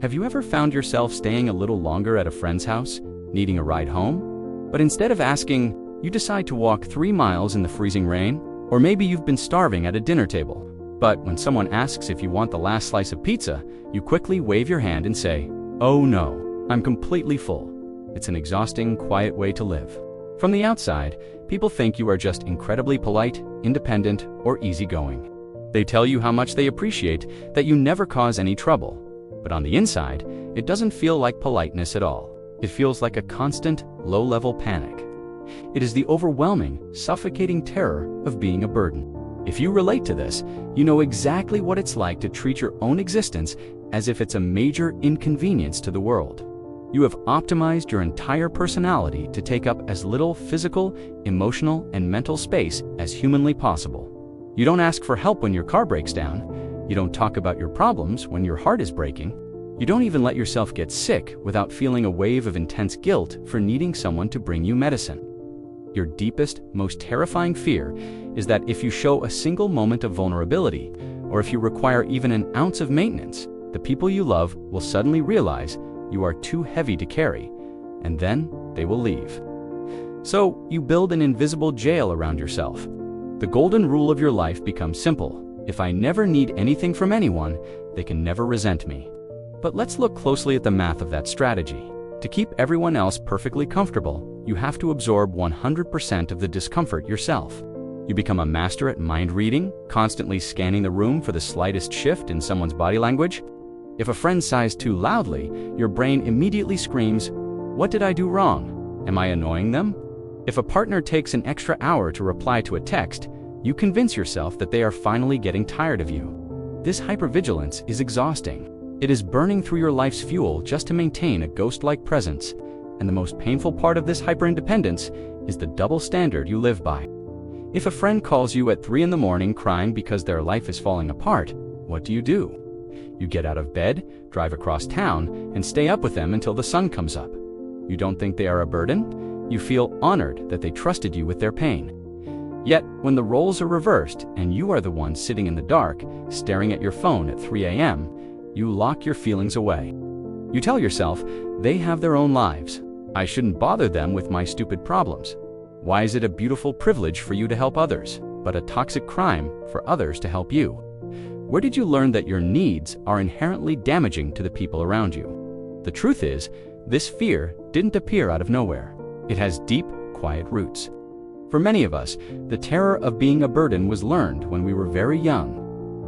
Have you ever found yourself staying a little longer at a friend's house, needing a ride home? But instead of asking, you decide to walk 3 miles in the freezing rain? Or maybe you've been starving at a dinner table, but when someone asks if you want the last slice of pizza, you quickly wave your hand and say, "Oh no, I'm completely full." It's an exhausting, quiet way to live. From the outside, people think you are just incredibly polite, independent, or easygoing. They tell you how much they appreciate that you never cause any trouble. But on the inside, it doesn't feel like politeness at all. It feels like a constant, low-level panic. It is the overwhelming, suffocating terror of being a burden. If you relate to this, you know exactly what it's like to treat your own existence as if it's a major inconvenience to the world. You have optimized your entire personality to take up as little physical, emotional, and mental space as humanly possible. You don't ask for help when your car breaks down. You don't talk about your problems when your heart is breaking. You don't even let yourself get sick without feeling a wave of intense guilt for needing someone to bring you medicine. Your deepest, most terrifying fear is that if you show a single moment of vulnerability, or if you require even an ounce of maintenance, the people you love will suddenly realize you are too heavy to carry, and then they will leave. So you build an invisible jail around yourself. The golden rule of your life becomes simple. If I never need anything from anyone, they can never resent me. But let's look closely at the math of that strategy. To keep everyone else perfectly comfortable, you have to absorb 100% of the discomfort yourself. You become a master at mind reading, constantly scanning the room for the slightest shift in someone's body language. If a friend sighs too loudly, your brain immediately screams, "What did I do wrong? Am I annoying them?" If a partner takes an extra hour to reply to a text, you convince yourself that they are finally getting tired of you. This hypervigilance is exhausting. It is burning through your life's fuel just to maintain a ghost-like presence. And the most painful part of this hyperindependence is the double standard you live by. If a friend calls you at 3 in the morning crying because their life is falling apart, what do? You get out of bed, drive across town, and stay up with them until the sun comes up. You don't think they are a burden? You feel honored that they trusted you with their pain. Yet, when the roles are reversed and you are the one sitting in the dark, staring at your phone at 3 a.m., you lock your feelings away. You tell yourself, they have their own lives. I shouldn't bother them with my stupid problems. Why is it a beautiful privilege for you to help others, but a toxic crime for others to help you? Where did you learn that your needs are inherently damaging to the people around you? The truth is, this fear didn't appear out of nowhere. It has deep, quiet roots. For many of us, the terror of being a burden was learned when we were very young.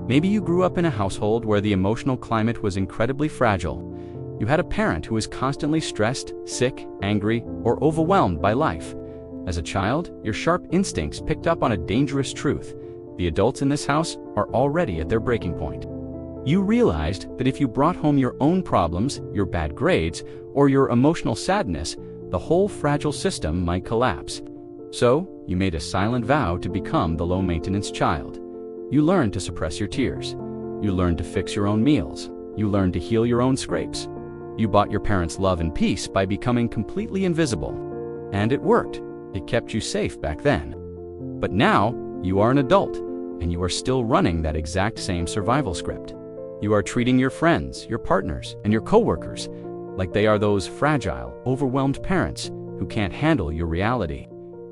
Maybe you grew up in a household where the emotional climate was incredibly fragile. You had a parent who was constantly stressed, sick, angry, or overwhelmed by life. As a child, your sharp instincts picked up on a dangerous truth. The adults in this house are already at their breaking point. You realized that if you brought home your own problems, your bad grades, or your emotional sadness, the whole fragile system might collapse. So, you made a silent vow to become the low-maintenance child. You learned to suppress your tears. You learned to fix your own meals. You learned to heal your own scrapes. You bought your parents' love and peace by becoming completely invisible. And it worked. It kept you safe back then. But now, you are an adult, and you are still running that exact same survival script. You are treating your friends, your partners, and your coworkers like they are those fragile, overwhelmed parents who can't handle your reality.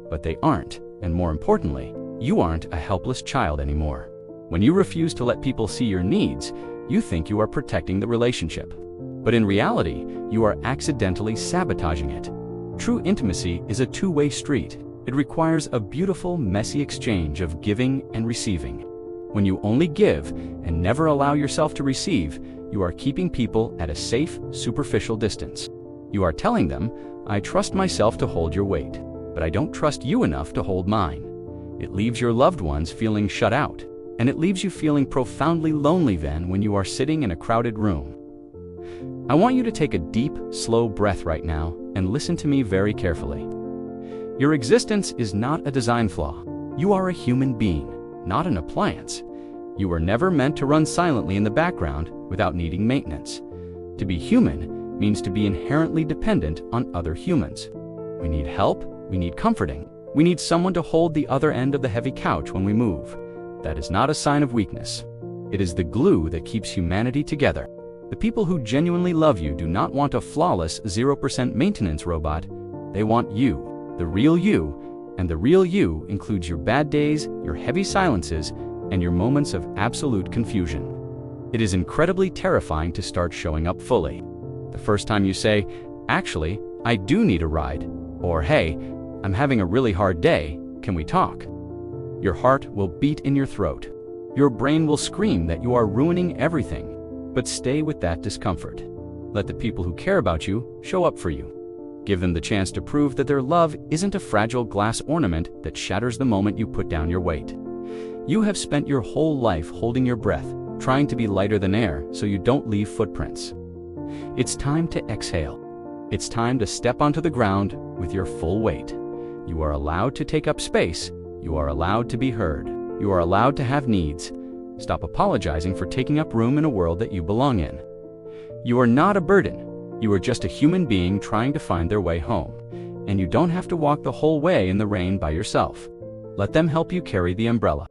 But they aren't, and more importantly, you aren't a helpless child anymore. When you refuse to let people see your needs, you think you are protecting the relationship. But in reality, you are accidentally sabotaging it. True intimacy is a two-way street. It requires a beautiful, messy exchange of giving and receiving. When you only give and never allow yourself to receive, you are keeping people at a safe, superficial distance. You are telling them, I trust myself to hold your weight, but I don't trust you enough to hold mine. It leaves your loved ones feeling shut out, and it leaves you feeling profoundly lonely then when you are sitting in a crowded room. I want you to take a deep, slow breath right now and listen to me very carefully. Your existence is not a design flaw. You are a human being, not an appliance. You were never meant to run silently in the background without needing maintenance. To be human means to be inherently dependent on other humans. We need help, we need comforting, we need someone to hold the other end of the heavy couch when we move. That is not a sign of weakness. It is the glue that keeps humanity together. The people who genuinely love you do not want a flawless 0% maintenance robot. They want you, the real you, and the real you includes your bad days, your heavy silences, and your moments of absolute confusion. It is incredibly terrifying to start showing up fully. The first time you say, "Actually, I do need a ride," or "Hey, I'm having a really hard day, can we talk?" Your heart will beat in your throat. Your brain will scream that you are ruining everything. But stay with that discomfort. Let the people who care about you show up for you. Give them the chance to prove that their love isn't a fragile glass ornament that shatters the moment you put down your weight. You have spent your whole life holding your breath, trying to be lighter than air so you don't leave footprints. It's time to exhale. It's time to step onto the ground with your full weight. You are allowed to take up space. You are allowed to be heard. You are allowed to have needs. Stop apologizing for taking up room in a world that you belong in. You are not a burden. You are just a human being trying to find their way home. And you don't have to walk the whole way in the rain by yourself. Let them help you carry the umbrella.